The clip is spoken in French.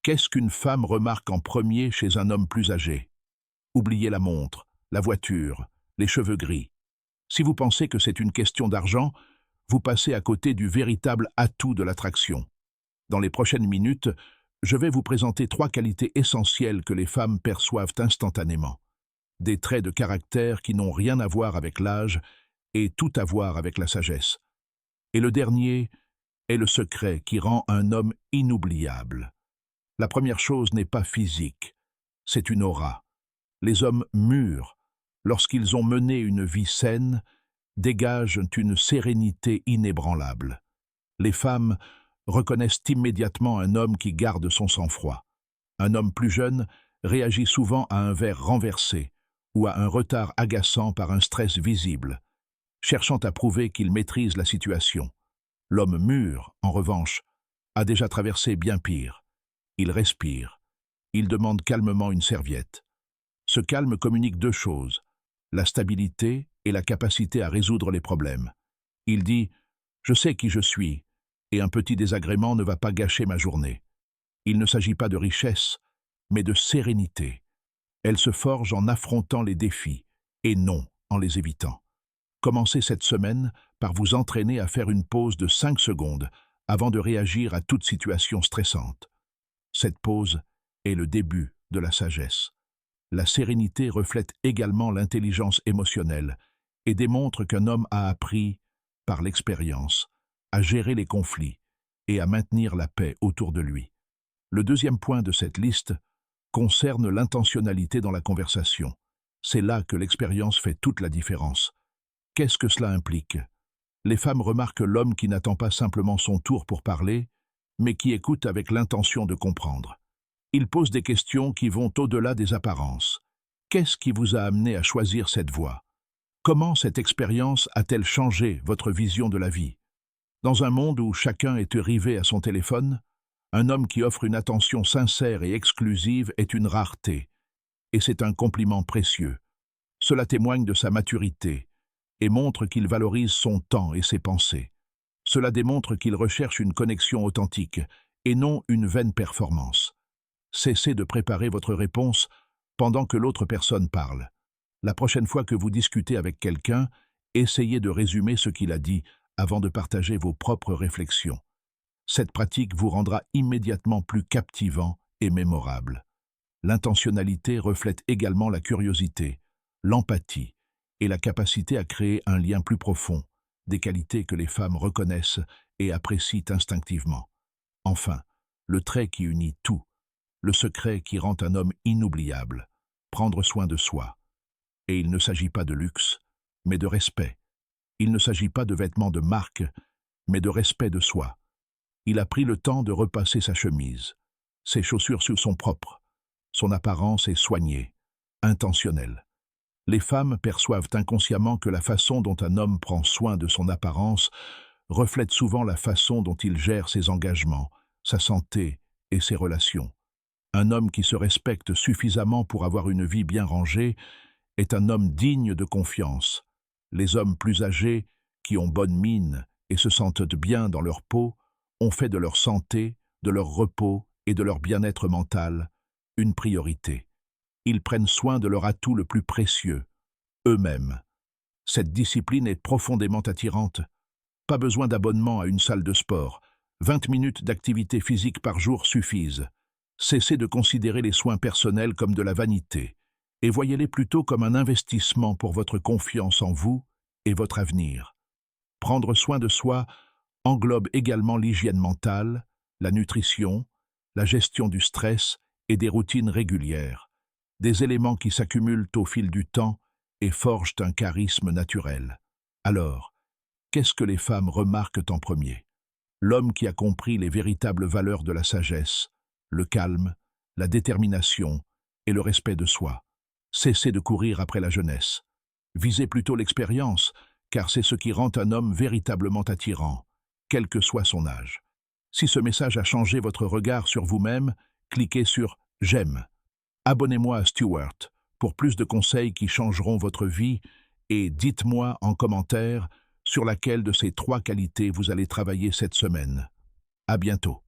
Qu'est-ce qu'une femme remarque en premier chez un homme plus âgé? Oubliez la montre, la voiture, les cheveux gris. Si vous pensez que c'est une question d'argent, vous passez à côté du véritable atout de l'attraction. Dans les prochaines minutes, je vais vous présenter 3 qualités essentielles que les femmes perçoivent instantanément. Des traits de caractère qui n'ont rien à voir avec l'âge et tout à voir avec la sagesse. Et le dernier est le secret qui rend un homme inoubliable. La première chose n'est pas physique, c'est une aura. Les hommes mûrs, lorsqu'ils ont mené une vie saine, dégagent une sérénité inébranlable. Les femmes reconnaissent immédiatement un homme qui garde son sang-froid. Un homme plus jeune réagit souvent à un verre renversé ou à un retard agaçant par un stress visible, cherchant à prouver qu'il maîtrise la situation. L'homme mûr, en revanche, a déjà traversé bien pire. Il respire. Il demande calmement une serviette. Ce calme communique 2 choses, la stabilité et la capacité à résoudre les problèmes. Il dit « Je sais qui je suis, et un petit désagrément ne va pas gâcher ma journée ». Il ne s'agit pas de richesse, mais de sérénité. Elle se forge en affrontant les défis, et non en les évitant. Commencez cette semaine par vous entraîner à faire une pause de 5 secondes avant de réagir à toute situation stressante. Cette pause est le début de la sagesse. La sérénité reflète également l'intelligence émotionnelle et démontre qu'un homme a appris, par l'expérience, à gérer les conflits et à maintenir la paix autour de lui. Le deuxième point de cette liste concerne l'intentionnalité dans la conversation. C'est là que l'expérience fait toute la différence. Qu'est-ce que cela implique? Les femmes remarquent l'homme qui n'attend pas simplement son tour pour parler, mais qui écoute avec l'intention de comprendre. Il pose des questions qui vont au-delà des apparences. Qu'est-ce qui vous a amené à choisir cette voie? Comment cette expérience a-t-elle changé votre vision de la vie? Dans un monde où chacun est rivé à son téléphone, un homme qui offre une attention sincère et exclusive est une rareté, et c'est un compliment précieux. Cela témoigne de sa maturité et montre qu'il valorise son temps et ses pensées. Cela démontre qu'il recherche une connexion authentique et non une vaine performance. Cessez de préparer votre réponse pendant que l'autre personne parle. La prochaine fois que vous discutez avec quelqu'un, essayez de résumer ce qu'il a dit avant de partager vos propres réflexions. Cette pratique vous rendra immédiatement plus captivant et mémorable. L'intentionnalité reflète également la curiosité, l'empathie et la capacité à créer un lien plus profond, des qualités que les femmes reconnaissent et apprécient instinctivement. Enfin, le trait qui unit tout, le secret qui rend un homme inoubliable, prendre soin de soi. Et il ne s'agit pas de luxe, mais de respect. Il ne s'agit pas de vêtements de marque, mais de respect de soi. Il a pris le temps de repasser sa chemise. Ses chaussures sont propres. Son apparence est soignée, intentionnelle. Les femmes perçoivent inconsciemment que la façon dont un homme prend soin de son apparence reflète souvent la façon dont il gère ses engagements, sa santé et ses relations. Un homme qui se respecte suffisamment pour avoir une vie bien rangée est un homme digne de confiance. Les hommes plus âgés, qui ont bonne mine et se sentent bien dans leur peau, ont fait de leur santé, de leur repos et de leur bien-être mental une priorité. Ils prennent soin de leur atout le plus précieux, eux-mêmes. Cette discipline est profondément attirante. Pas besoin d'abonnement à une salle de sport. 20 minutes d'activité physique par jour suffisent. Cessez de considérer les soins personnels comme de la vanité et voyez-les plutôt comme un investissement pour votre confiance en vous et votre avenir. Prendre soin de soi englobe également l'hygiène mentale, la nutrition, la gestion du stress et des routines régulières, des éléments qui s'accumulent au fil du temps et forgent un charisme naturel. Alors, qu'est-ce que les femmes remarquent en premier? L'homme qui a compris les véritables valeurs de la sagesse, le calme, la détermination et le respect de soi. Cessez de courir après la jeunesse. Visez plutôt l'expérience, car c'est ce qui rend un homme véritablement attirant, quel que soit son âge. Si ce message a changé votre regard sur vous-même, cliquez sur « J'aime ». Abonnez-moi à Stuart pour plus de conseils qui changeront votre vie et dites-moi en commentaire sur laquelle de ces 3 qualités vous allez travailler cette semaine. À bientôt.